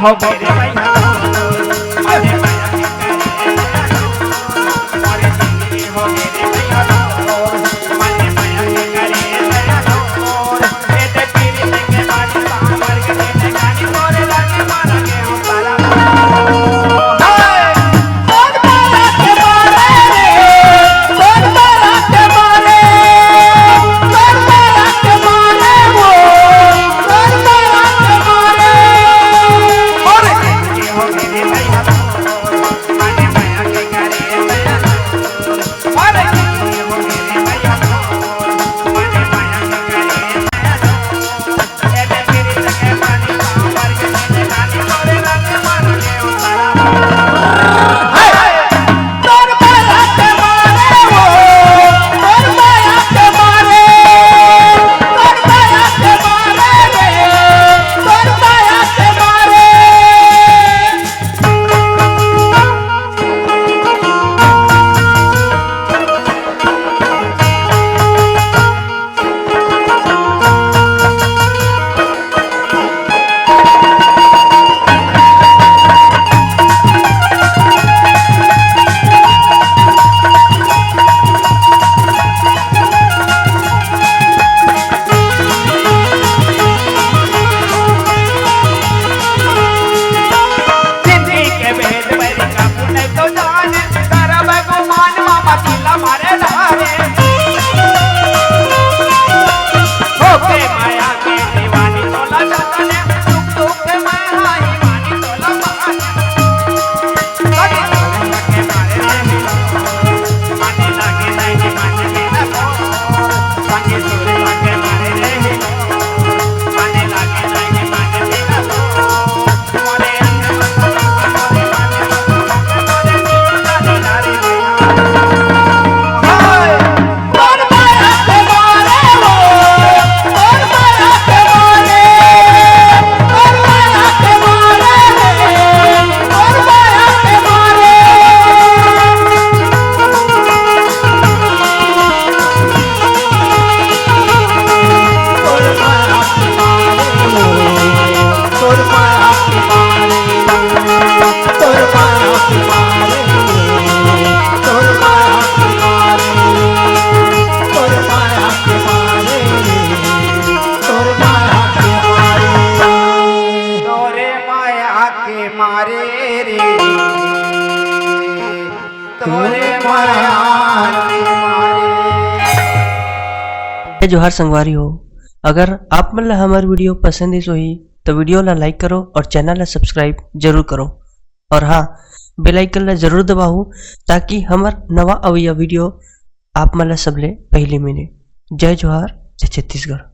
हो मेरे भैया माने माया के करे जिंदगी हो मेरे भैया माने माया के करे दया तोर ए ते पीरी के बात सामर के ने गानी तोरे लागे मारा के हम तारा जोहार संगवारी हो। अगर आप मन ला हमार वीडियो पसंद है सोही तो वीडियो ला लाइक करो और चैनल ला सब्सक्राइब जरूर करो और हाँ बेल आइकन ला जरूर दबाओ ताकि हमार नवा अवैया वीडियो आप मन ला सबले पहले मिले। जय जोहार, जय छत्तीसगढ़।